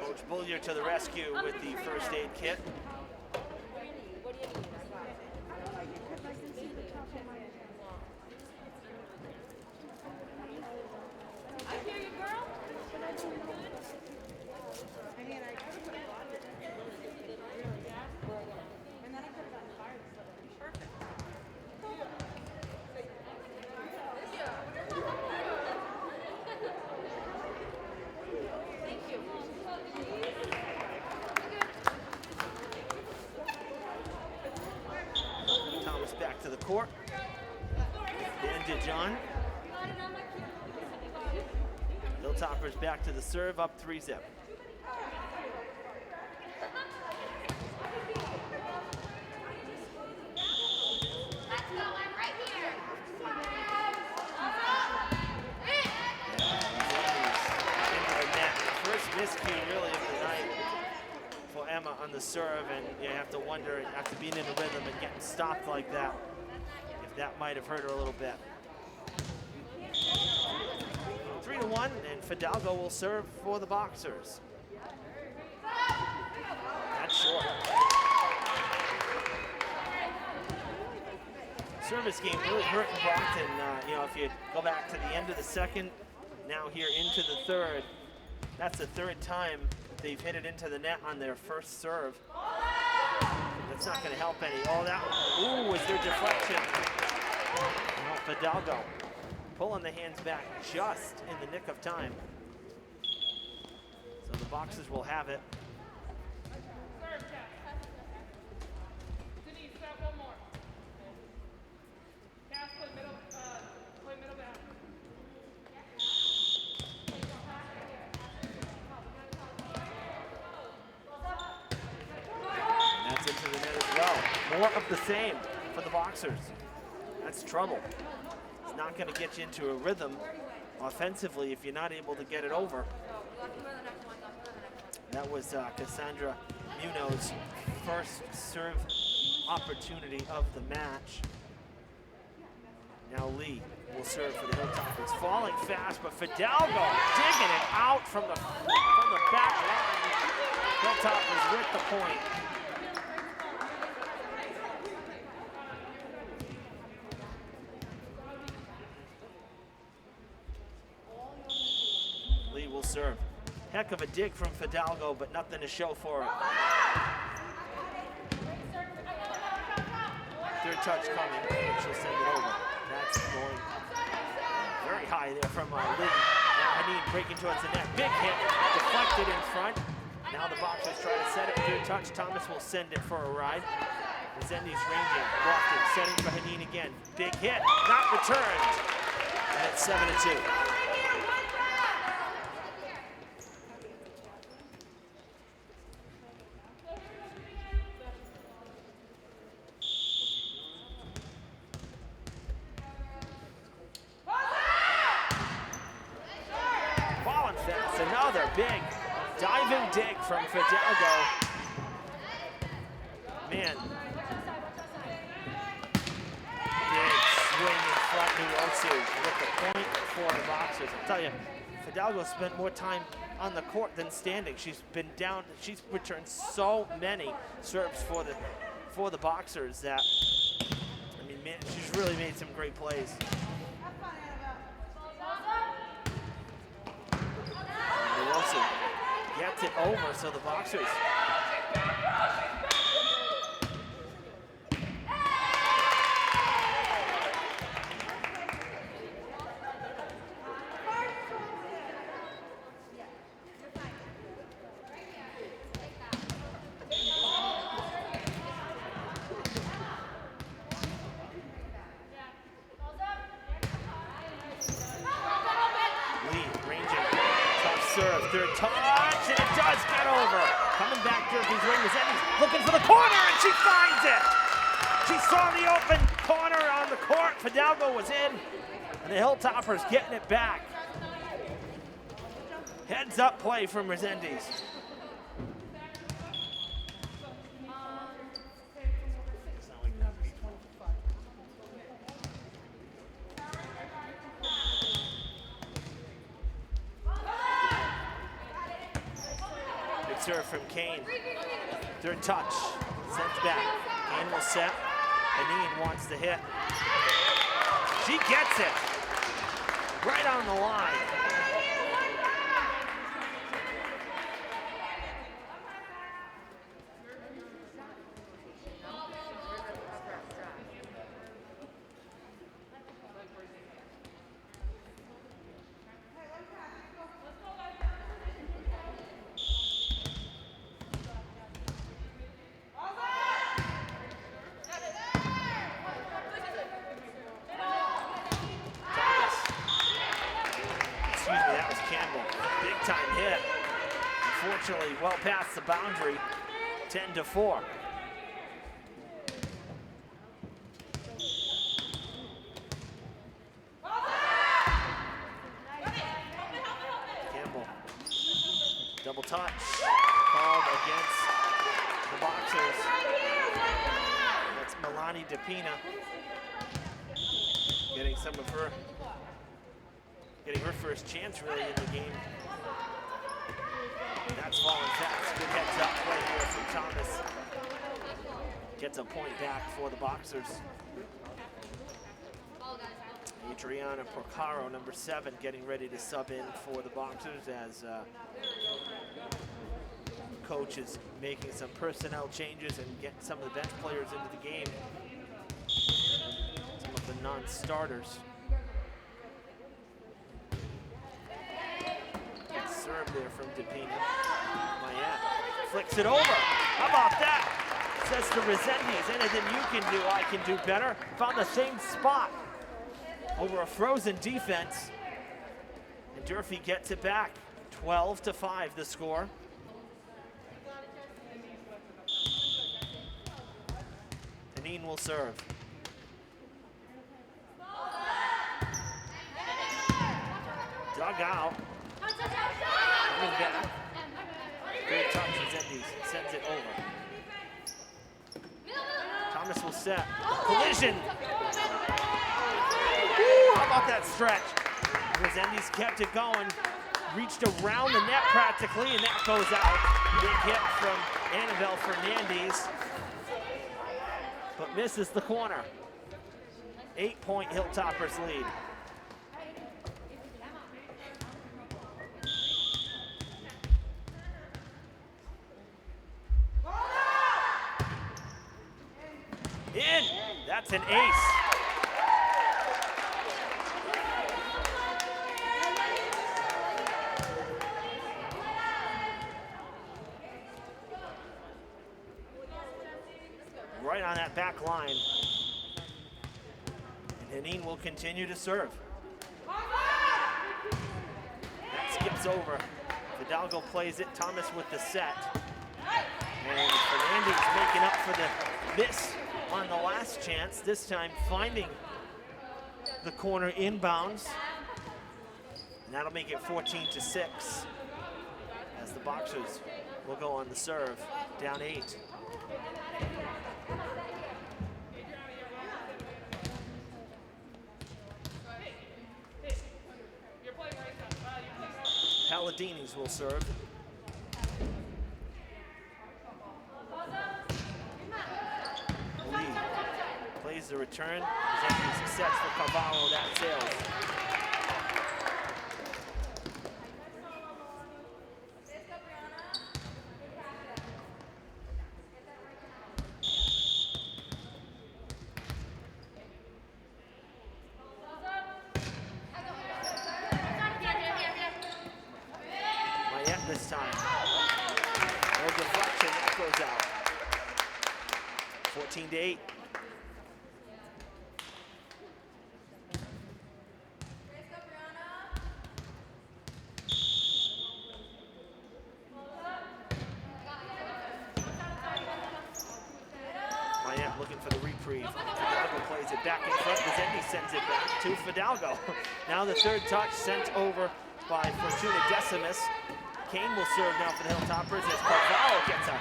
Coach Bullier to the rescue with the first aid kit. I hear you, girl. And then I could have gotten fired. Perfect. Thank you. Thomas back to the court. Dan DeJohn. Hilltoppers back to the serve, up 3-zip. Let's go. I'm right here. Into the net. First miscue really of the night for Emma on the serve, and you have to wonder, after being in the rhythm and getting stopped like that, if that might have hurt her a little bit. 3-1, and Fidalgo will serve for the Boxers. That's short. Service game really hurting Brockton. If you go back to the end of the second, now here into the third, that's the third time they've hit it into the net on their first serve. That's not going to help any. Was their deflection. Fidalgo pulling the hands back just in the nick of time. So the Boxers will have it. And that's into the net as well. More of the same for the Boxers. That's trouble. It's not going to get you into a rhythm offensively if you're not able to get it over. That was Cassandra Munoz's first serve opportunity of the match. Now Lee will serve for the Hilltoppers. Falling fast, but Fidalgo digging it out from the back line. Hilltoppers with the point. Lee will serve. Heck of a dig from Fidalgo, but nothing to show for it. Third touch coming, and she'll send it over. That's going very high there from Lee. Now Haneen breaking towards the net. Big hit, deflected in front. Now the Boxers try to set it. Third touch, Thomas will send it for a ride. Resendiz ranging, Brockton setting for Haneen again. Big hit, not returned. And it's 7-2. Another big diving dig from Fidalgo. Man. Big swing in front, Nuosu with the point for the Boxers. I'll tell you, Fidalgo spent more time on the court than standing. She's been down, she's returned so many serves for the Boxers that, I mean, man, she's really made some great plays. Wilson gets it over, so the Boxers third touch, and it does get over. Coming back, Durfee's wing. Resendiz looking for the corner, and she finds it. She saw the open corner on the court. Fidalgo was in, and the Hilltoppers getting it back. Heads up play from Resendiz. Serve from Kane. Third touch. Sent back. Kane will set. Haneen wants to hit. She gets it. Right on the line. Unfortunately, well past the boundary, 10-4. Campbell, double touch, called against the Boxers. That's Milani DePina getting her first chance really in the game. That's falling fast. Good heads up play here from Thomas. Gets a point back for the Boxers. Adriana Procaro, number 7, getting ready to sub in for the Boxers as coach is making some personnel changes and getting some of the bench players into the game. Some of the non-starters. Serve there from DePina. Mayette flicks it over. How about that? Says to Resendiz, anything you can do, I can do better. Found the same spot over a frozen defense. And Durfee gets it back. 12-5 the score. Haneen will serve. Dug out. Coming back. Great touch, Resendiz sends it over. Thomas will set. Collision. Woo, how about that stretch? Resendiz kept it going. Reached around the net practically, and that goes out. Big hit from Annabelle Fernandez. But misses the corner. 8-point Hilltoppers lead. That's an ace. Right on that back line. And Heneen will continue to serve. That skips over. Fidalgo plays it, Thomas with the set. And Fernandez making up for the miss on the last chance, this time finding the corner inbounds. And that'll make it 14-6 as the Boxers will go on the serve, down 8. Palladini's will serve. Lee plays the return. Zendis sets for Carvalho, that sails. This time. No deflection, that goes out. 14-8. Mayette looking for the reprieve. Fidalgo plays it back in front. Vizendi sends it back to Fidalgo. Now the third touch sent over by Fortuna Decimus. Kane will serve now for the Hilltoppers as Carvalho gets a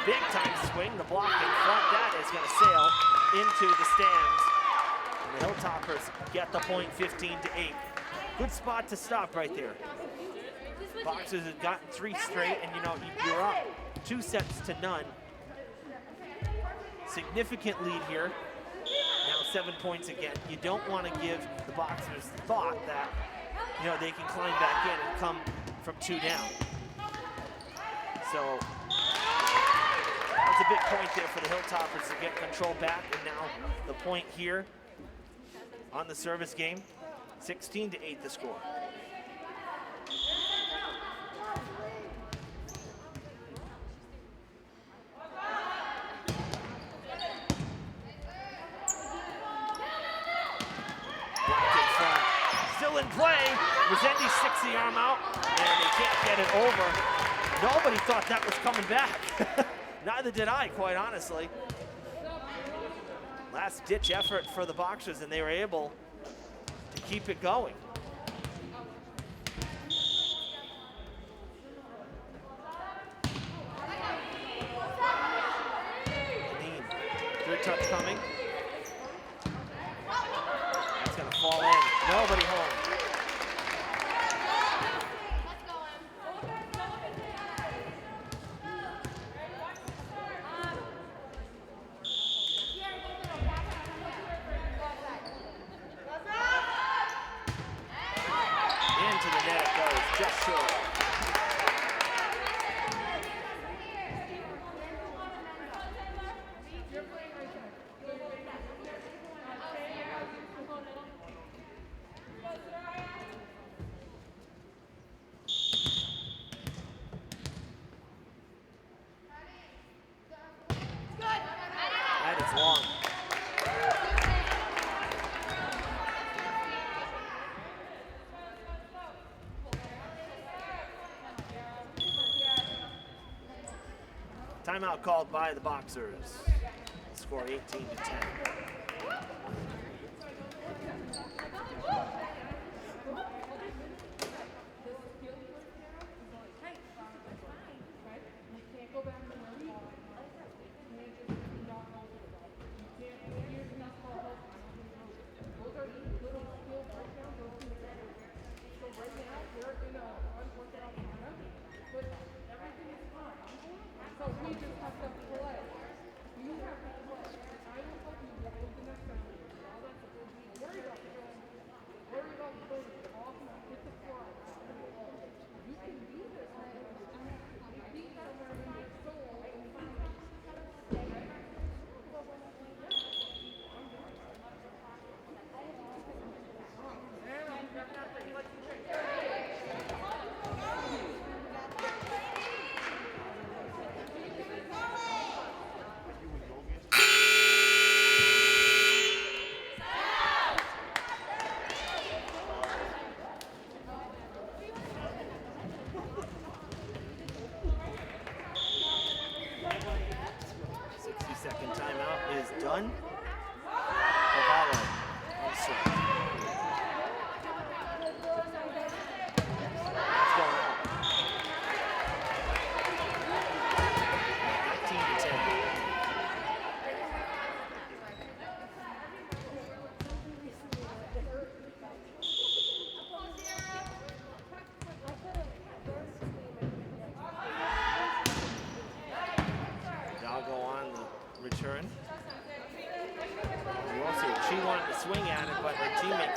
big time swing. The block in front, that is going to sail into the stands. And the Hilltoppers get the point, 15-8. Good spot to stop right there. Boxers have gotten 3 straight, and you know, you're up 2 sets to none. Significant lead here. Now 7 points again. You don't want to give the Boxers the thought that, you know, they can climb back in and come from 2 down. So that's a big point there for the Hilltoppers to get control back, and now the point here on the service game, 16-8 the score. Brockton front, still in play. Vizendi sticks the arm out, and they can't get it over. Nobody thought that was coming back. Neither did I, quite honestly. Last ditch effort for the Boxers, and they were able to keep it going. Dean, third touch coming. That's gonna fall in, nobody home. Just short. That is long. Timeout called by the Boxers. Score 18-10.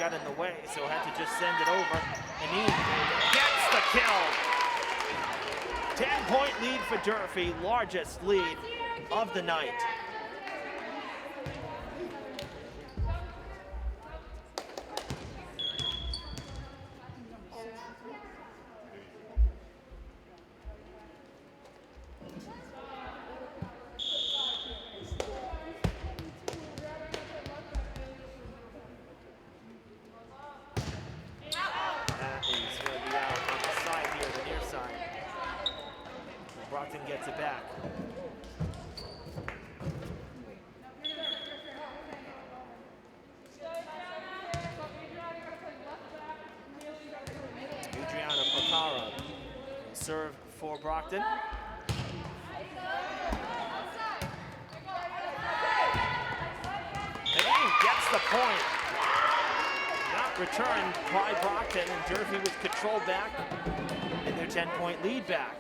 got in the way, so had to just send it over. And he gets the kill. 10-point lead for Durfee, largest lead of the night. Brockton gets it back. Adriana Pacara serve for Brockton. Kadeen gets the point. Not returned by Brockton, and Durfee was controlled back in their 10-point lead back.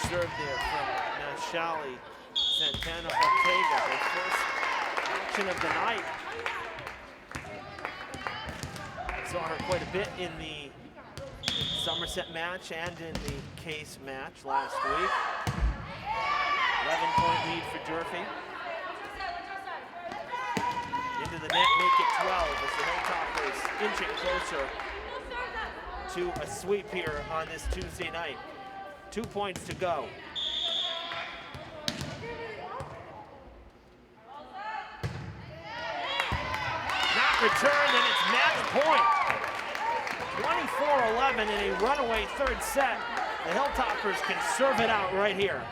Serve there from Nashali Santana Ortega, her first action of the night. Saw her quite a bit in the Somerset match and in the Case match last week. 11-point lead for Durfee. Into the net, make it 12 as the Hilltoppers inching closer to a sweep here on this Tuesday night. 2 points to go. Not returned, and it's match point. 24-11 in a runaway third set. The Hilltoppers can serve it out right here.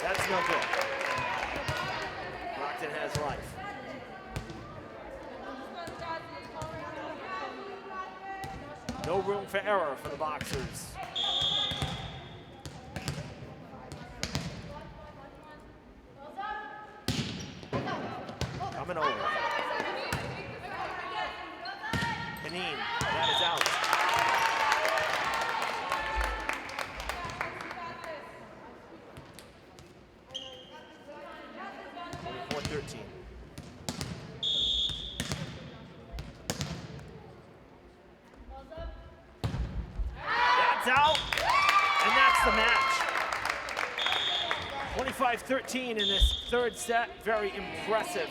That's no good. Brockton has life. No room for error for the Boxers. Coming over. Panine, that is out. That's out, and that's the match. 25-13 in this third set. Very impressive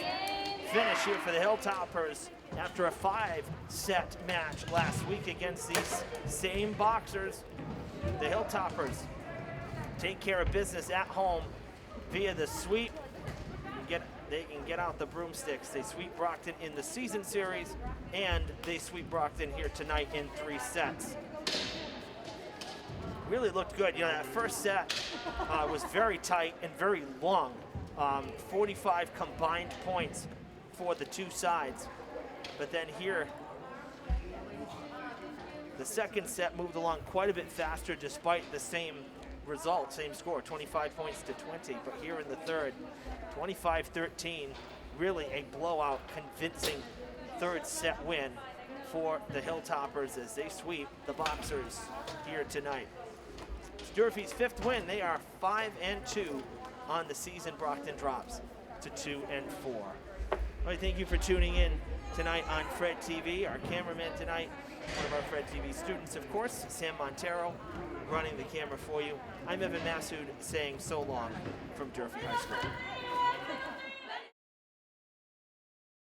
finish here for the Hilltoppers after a 5-set match last week against these same Boxers. The Hilltoppers take care of business at home via the sweep. They can get out the broomsticks. They sweep Brockton in the season series, and they sweep Brockton here tonight in 3 sets. Really looked good. You know, that first set was very tight and very long. 45 combined points for the two sides. But then here, the second set moved along quite a bit faster despite the same result, same score, 25 points to 20. But here in the third, 25-13, really a blowout, convincing third set win for the Hilltoppers as they sweep the Boxers here tonight. It's Durfee's 5th win. They are 5-2 on the season. Brockton drops to 2-4. All right, thank you for tuning in tonight on Fred TV. Our cameraman tonight, one of our Fred TV students, of course, Sam Montero, running the camera for you. I'm Evan Massoud saying so long from Durfee High School.